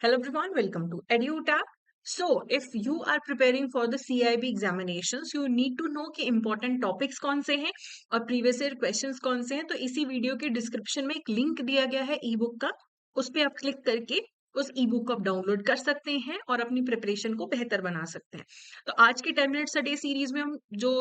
Hello everyone, welcome to EduTap. So, if you are preparing for the CIB examinations, you need to know कि important topics कौन से हैं और previous year questions कौन से हैं. तो इसी वीडियो के डिस्क्रिप्शन में एक लिंक दिया गया है ई बुक का, उस पर आप क्लिक करके उस ई बुक को आप डाउनलोड कर सकते हैं और अपनी प्रिपरेशन को बेहतर बना सकते हैं. तो आज की 10 मिनट्स अ डे सीरीज में हम जो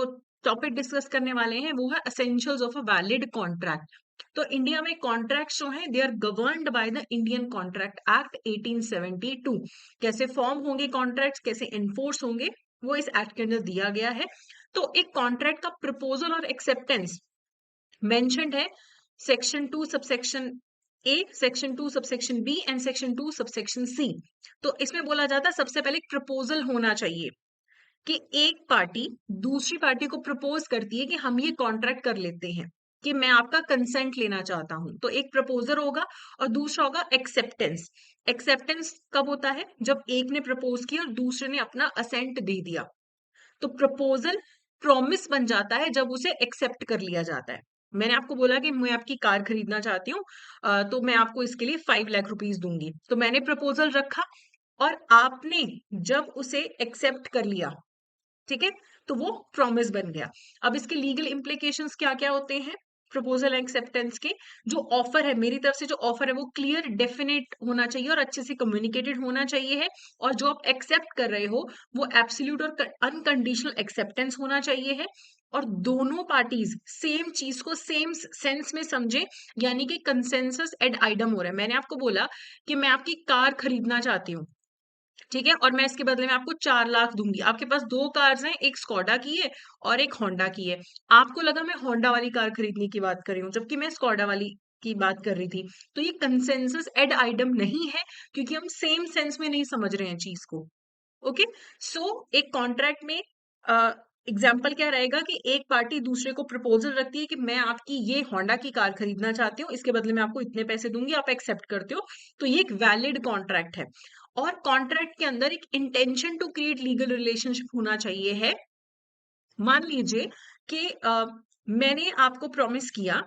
टॉपिक डिस्कस करने वाले हैं वो है essentials of a valid contract. तो इंडिया में कॉन्ट्रैक्ट्स जो हैं they are governed by the Indian contract act 1872. कैसे फॉर्म होंगे कॉन्ट्रैक्ट्स, कैसे एनफोर्स होंगे, वो इस एक्ट के अंदर दिया गया है. तो एक कॉन्ट्रैक्ट का प्रपोजल और एक्सेप्टेंस मेंशन्ड है section 2 subsection A, section 2 subsection B and section 2 subsection C. तो इसमें बोला जाता है सबसे पहले प्रपोजल होना चाहिए कि एक पार्टी दूसरी पार्टी को प्रपोज करती है कि हम ये कॉन्ट्रैक्ट कर लेते हैं, कि मैं आपका कंसेंट लेना चाहता हूं. तो एक प्रपोजल होगा और दूसरा होगा एक्सेप्टेंस. एक्सेप्टेंस कब होता है? जब एक ने प्रपोज किया और दूसरे ने अपना असेंट दे दिया. तो प्रपोजल प्रॉमिस बन जाता है जब उसे एक्सेप्ट कर लिया जाता है. मैंने आपको बोला कि मैं आपकी कार खरीदना चाहती हूँ, तो मैं आपको इसके लिए 5 लाख रुपीज दूंगी. तो मैंने प्रपोजल रखा और आपने जब उसे एक्सेप्ट कर लिया, ठीक है, तो वो प्रॉमिस बन गया. अब इसके लीगल इम्प्लीकेशंस क्या क्या होते हैं प्रपोजल एक्सेप्टेंस के? जो ऑफर है, मेरी तरफ से जो ऑफर है वो क्लियर डेफिनेट होना चाहिए और अच्छे से कम्युनिकेटेड होना चाहिए है. और जो आप एक्सेप्ट कर रहे हो वो एब्सोल्यूट और अनकंडीशनल एक्सेप्टेंस होना चाहिए है. और दोनों पार्टीज सेम चीज को सेम सेंस में समझे, यानी कि कंसेंसस एड आइडम हो रहा है. मैंने आपको बोला कि मैं आपकी कार खरीदना चाहती हूँ, ठीक है, और मैं इसके बदले में आपको 4 लाख दूंगी. आपके पास दो कार्स हैं, एक स्कॉडा की है और एक होंडा की है. आपको लगा मैं होंडा वाली कार खरीदने की बात कर रही हूँ, जबकि मैं स्कॉडा वाली की बात कर रही थी. तो ये कंसेंसस एड आइडम नहीं है, क्योंकि हम सेम सेंस में नहीं समझ रहे हैं चीज को. ओके. सो एक कॉन्ट्रैक्ट में एग्जाम्पल क्या रहेगा कि एक पार्टी दूसरे को प्रपोजल रखती है कि मैं आपकी ये होंडा की कार खरीदना चाहती हूँ, इसके बदले में आपको इतने पैसे दूंगी, आप एक्सेप्ट करते हो. तो ये एक वैलिड कॉन्ट्रैक्ट है. और कॉन्ट्रैक्ट के अंदर एक intention to create legal relationship होना चाहिए है. मान लीजिए कि मैंने आपको प्रॉमिस किया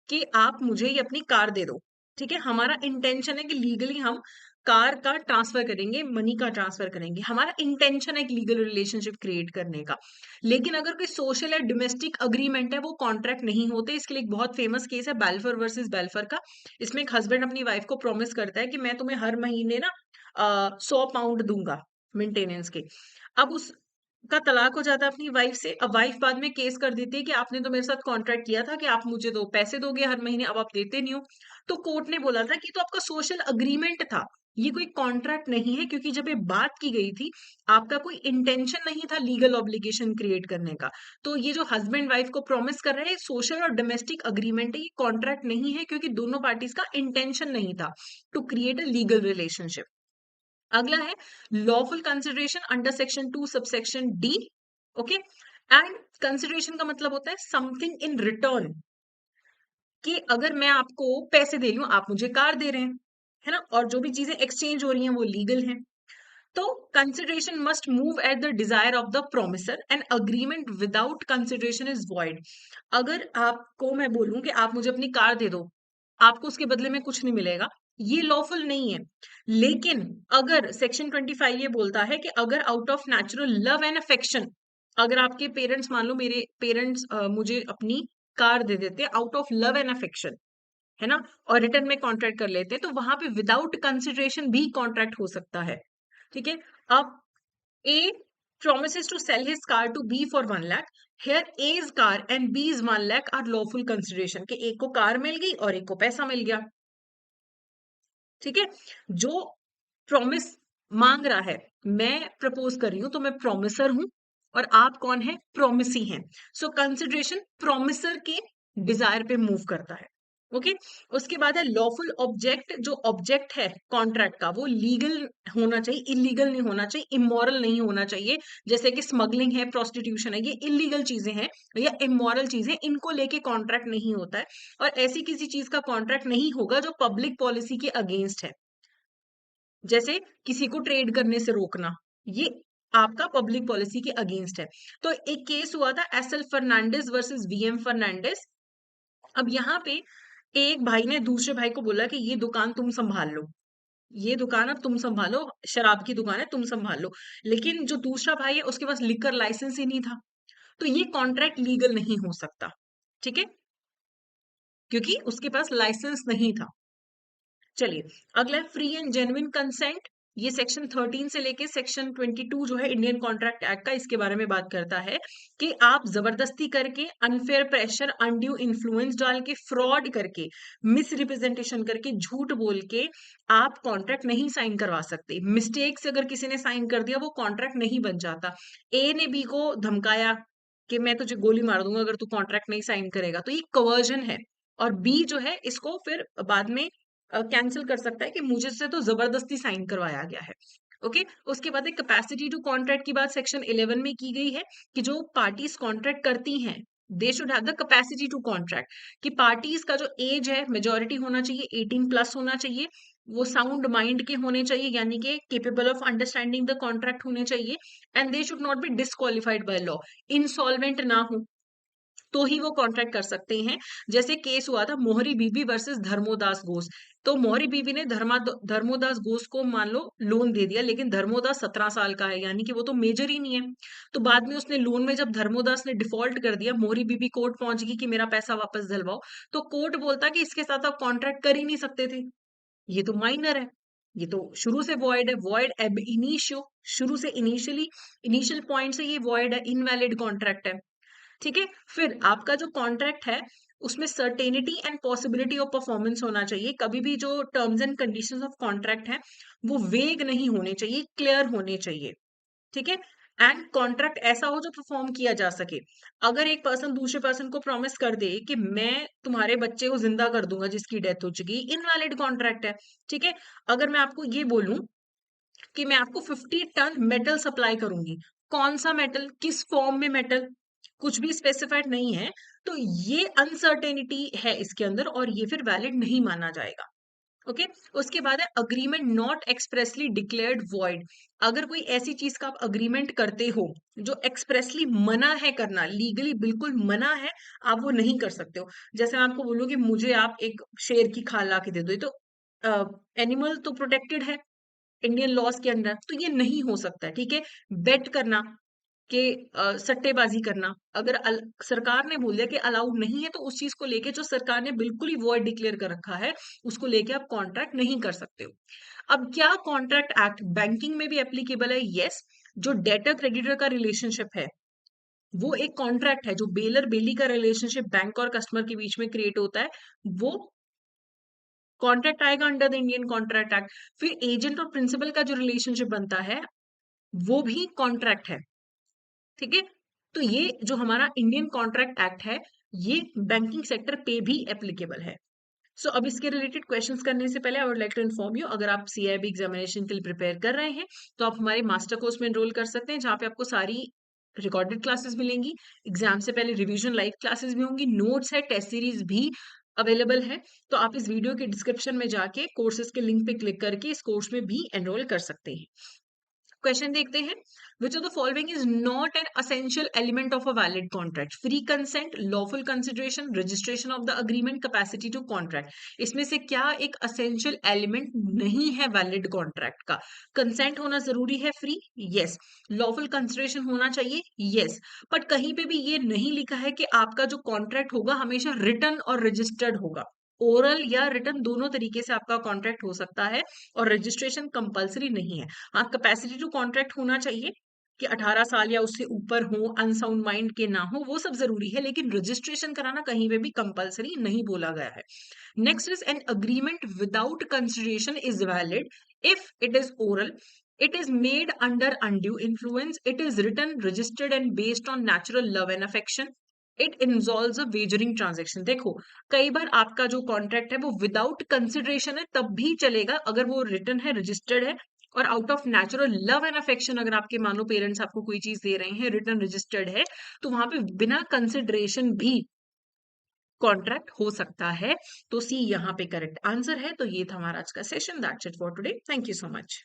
कि आप मुझे ये अपनी कार दे दो, ठीक है. हमारा इंटेंशन है कि लीगली हम कार का ट्रांसफर करेंगे, मनी का ट्रांसफर करेंगे. हमारा इंटेंशन है एक लीगल रिलेशनशिप क्रिएट करने का. लेकिन अगर कोई सोशल या डोमेस्टिक अग्रीमेंट है वो कॉन्ट्रैक्ट नहीं होते. इसके लिए एक बहुत फेमस केस है बेल्फर वर्सेस बेल्फर का. इसमें एक हस्बैंड अपनी वाइफ को प्रॉमिस करता है कि मैं तुम्हें हर महीने ना 100 पाउंड दूंगा मेंटेनेंस के. अब उस का तलाक हो जाता है अपनी वाइफ से. अब वाइफ बाद में केस कर देती है कि आपने तो मेरे साथ कॉन्ट्रैक्ट किया था कि आप मुझे दो पैसे दोगे हर महीने, अब आप देते नहीं हो. तो कोर्ट ने बोला था कि तो आपका सोशल अग्रीमेंट था, ये कोई कॉन्ट्रैक्ट नहीं है, क्योंकि जब ये बात की गई थी आपका कोई इंटेंशन नहीं था लीगल ऑब्लिगेशन क्रिएट करने का. तो ये जो हस्बैंड वाइफ को प्रॉमिस कर रहे हैं सोशल और डोमेस्टिक अग्रीमेंट है, ये कॉन्ट्रैक्ट नहीं है, क्योंकि दोनों पार्टीज का इंटेंशन नहीं था to create a legal relationship. अगला है lawful consideration under section 2 subsection D. Okay. And consideration का मतलब होता है समथिंग इन रिटर्न, कि अगर मैं आपको पैसे दे रही हूं, आप मुझे कार दे रहे हैं, है ना, और जो भी चीजें एक्सचेंज हो रही हैं वो लीगल हैं. तो consideration must move at the desire of the promisor and agreement without consideration is void. अगर आपको मैं बोलूं कि आप मुझे अपनी कार दे दो, आपको उसके बदले में कुछ नहीं मिलेगा, ये लॉफुल नहीं है. लेकिन अगर सेक्शन 25 ये बोलता है कि अगर out of natural love and affection, अगर आपके पेरेंट्स, मान लो मेरे पेरेंट्स मुझे अपनी कार दे देते out of love and affection, है ना, और रिटर्न में कॉन्ट्रैक्ट कर लेते, तो वहां पे विदाउट कंसिडरेशन भी कॉन्ट्रैक्ट हो सकता है. ठीक है. अब A promises to sell his car to B for 1 lakh. Here A's car and B's 1 lakh are lawful consideration. कि A को कार मिल गई और एक को पैसा मिल गया. ठीक है. जो प्रॉमिस मांग रहा है, मैं प्रपोज कर रही हूं तो मैं प्रॉमिसर हूं और आप कौन है? प्रॉमिसी हैं. सो कंसिडरेशन प्रॉमिसर के डिजायर पे मूव करता है. ओके. उसके बाद है लॉफुल ऑब्जेक्ट. जो ऑब्जेक्ट है कॉन्ट्रैक्ट का वो लीगल होना चाहिए, इलीगल नहीं होना चाहिए, इमोरल नहीं होना चाहिए. जैसे कि स्मगलिंग है, प्रोस्टिट्यूशन है, ये इलीगल चीजें हैं या इमोरल चीजें, इनको लेके कॉन्ट्रैक्ट नहीं होता है. और ऐसी किसी चीज का कॉन्ट्रैक्ट नहीं होगा जो पब्लिक पॉलिसी के अगेंस्ट है. जैसे किसी को ट्रेड करने से रोकना, ये आपका पब्लिक पॉलिसी के अगेंस्ट है. तो एक केस हुआ था SL Fernandes versus VM Fernandes. अब यहाँ पे एक भाई ने दूसरे भाई को बोला कि ये दुकान तुम संभाल लो, ये दुकान अब तुम संभालो, शराब की दुकान है, तुम संभाल लो। लेकिन जो दूसरा भाई है उसके पास लिकर लाइसेंस ही नहीं था, तो ये कॉन्ट्रैक्ट लीगल नहीं हो सकता। ठीक है, क्योंकि उसके पास लाइसेंस नहीं था। चलिए, अगला है फ्री एंड जेन्युइन कंसेंट। ये सेक्शन 13 से लेके सेक्शन 22 जो है इंडियन कॉन्ट्रैक्ट एक्ट का, इसके बारे में बात करता है कि आप जबरदस्ती करके, अनफेयर प्रेशर, अनड्यू इन्फ्लुएंस डाल के, फ्रॉड करके, मिस रिप्रेजेंटेशन करके, झूठ बोल के आप कॉन्ट्रैक्ट नहीं साइन करवा सकते। मिस्टेक से अगर किसी ने साइन कर दिया, वो कॉन्ट्रैक्ट नहीं बन जाता। ए ने बी को धमकाया कि मैं तुझे गोली मार दूंगा अगर तू कॉन्ट्रैक्ट नहीं साइन करेगा, तो ये कवर्जन है। और बी जो है इसको फिर बाद में कैंसिल कर सकता है कि मुझे से तो जबरदस्ती साइन करवाया गया है। ओके, उसके बाद एक कैपेसिटी टू कॉन्ट्रैक्ट की बात सेक्शन 11 में की गई है कि जो पार्टीज कॉन्ट्रैक्ट करती हैं, they should have the capacity to contract. कि पार्टीज का जो एज है, मेजोरिटी होना चाहिए, 18 प्लस होना चाहिए, वो साउंड माइंड के होने चाहिए, यानी कि capable of understanding the contract होने चाहिए, and they should not be disqualified by law, insolvent ना हो तो ही वो कॉन्ट्रैक्ट कर सकते हैं। जैसे केस हुआ था मोहरी बीबी वर्सेस धर्मोदास घोष। तो मोहरी बीबी ने धर्मोदास घोष को मान लो लोन दे दिया, लेकिन धर्मोदास 17 साल का है, यानी कि वो तो मेजर ही नहीं है। तो बाद में उसने लोन में जब धर्मोदास ने डिफॉल्ट कर दिया, मोहरी बीबी कोर्ट पहुंच गई कि मेरा पैसा वापस दिलवाओ। तो कोर्ट बोलता कि इसके साथ आप कॉन्ट्रैक्ट कर ही नहीं सकते थे, ये तो माइनर है, ये तो शुरू से वॉइड है, वॉइड एब इनिशियो, शुरू से इनिशियल पॉइंट से ये वॉइड है, इनवैलिड कॉन्ट्रैक्ट है। ठीक है, फिर आपका जो कॉन्ट्रैक्ट है उसमें certainty and possibility of performance होना चाहिए। कभी भी जो terms and conditions of contract है वो वेग नहीं होने चाहिए, क्लियर होने चाहिए। ठीक है, एंड कॉन्ट्रैक्ट ऐसा हो जो परफॉर्म किया जा सके। अगर एक पर्सन दूसरे पर्सन को प्रॉमिस कर दे कि मैं तुम्हारे बच्चे को जिंदा कर दूंगा जिसकी डेथ हो चुकी, इनवैलिड कॉन्ट्रैक्ट है। ठीक है, अगर मैं आपको ये बोलूं कि मैं आपको 50 टन मेटल सप्लाई करूंगी, कौन सा मेटल, किस फॉर्म में मेटल, कुछ भी स्पेसिफाइड नहीं है, तो ये अनसर्टेनिटी है इसके अंदर और ये फिर वैलिड नहीं माना जाएगा। ओके, उसके बाद है agreement not expressly declared void. अगर कोई ऐसी चीज का आप अग्रीमेंट करते हो जो एक्सप्रेसली मना है करना, लीगली बिल्कुल मना है, आप वो नहीं कर सकते हो। जैसे मैं आपको बोलूँ कि मुझे आप एक शेर की खाल ला के दे दो, ये तो एनिमल तो प्रोटेक्टेड है इंडियन लॉज के अंदर, तो ये नहीं हो सकता है। ठीक है, बेट करना कि सट्टेबाजी करना, अगर सरकार ने बोल दिया कि अलाउड नहीं है, तो उस चीज को लेके जो सरकार ने बिल्कुल ही वॉइड डिक्लेयर कर रखा है उसको लेके आप कॉन्ट्रैक्ट नहीं कर सकते हो। अब क्या कॉन्ट्रैक्ट एक्ट बैंकिंग में भी एप्लीकेबल है? यस। जो डेटर क्रेडिटर का रिलेशनशिप है वो एक कॉन्ट्रैक्ट है, जो बेलर बेली का रिलेशनशिप बैंक और कस्टमर के बीच में क्रिएट होता है, वो कॉन्ट्रैक्ट आएगा under the Indian contract act. फिर एजेंट और प्रिंसिपल का जो रिलेशनशिप बनता है वो भी कॉन्ट्रैक्ट है। ठीक है, तो ये जो हमारा इंडियन कॉन्ट्रैक्ट एक्ट है ये बैंकिंग सेक्टर पे भी एप्लीकेबल है। सो अब इसके रिलेटेड क्वेश्चंस करने से पहले I would like to inform you, अगर आप सीआईबी एग्जामिनेशन के लिए प्रिपेयर कर रहे हैं तो आप हमारे मास्टर कोर्स में एनरोल कर सकते हैं, जहाँ पे आपको सारी रिकॉर्डेड क्लासेस मिलेंगी, एग्जाम से पहले रिवीजन लाइव क्लासेस भी होंगी, नोट्स है, टेस्ट सीरीज भी अवेलेबल है। तो आप इस वीडियो के डिस्क्रिप्शन में जाके कोर्सेज के लिंक पे क्लिक करके इस कोर्स में भी एनरोल कर सकते हैं। क्वेश्चन देखते हैं, which of the following is not an essential element of a valid contract? Free consent, lawful consideration, registration of the agreement, capacity to contract. इसमें से क्या एक असेंशियल एलिमेंट नहीं है वैलिड कॉन्ट्रैक्ट का? कंसेंट होना जरूरी है, फ्री, यस। लॉफुल कंसिडरेशन होना चाहिए, यस। बट कहीं पे भी ये नहीं लिखा है कि आपका जो कॉन्ट्रैक्ट होगा हमेशा रिटन और रजिस्टर्ड होगा। ओरल या रिटन दोनों तरीके से आपका कॉन्ट्रैक्ट हो सकता है और रजिस्ट्रेशन कंपलसरी नहीं है। हाँ, कैपेसिटी टू कॉन्ट्रैक्ट होना चाहिए कि 18 साल या उससे ऊपर हो, अनसाउंड माइंड के ना हो, वो सब जरूरी है, लेकिन रजिस्ट्रेशन कराना कहीं पे भी कंपलसरी नहीं बोला गया है। Next is an agreement without consideration is valid if it is oral, it is made under undue influence, it is written, registered and based on natural love and affection, it involves a wagering transaction. देखो, कई बार आपका जो contract है वो without consideration है तब भी चलेगा अगर वो रिटन है, रजिस्टर्ड है, और out of natural love and affection, अगर आपके मान लो पेरेंट्स आपको कोई चीज दे रहे हैं, रिटन रजिस्टर्ड है, तो वहां पे बिना कंसिडरेशन भी कॉन्ट्रैक्ट हो सकता है। तो सी यहाँ पे करेक्ट आंसर है। तो ये था हमारा आज का session. That's it for today, thank you so much.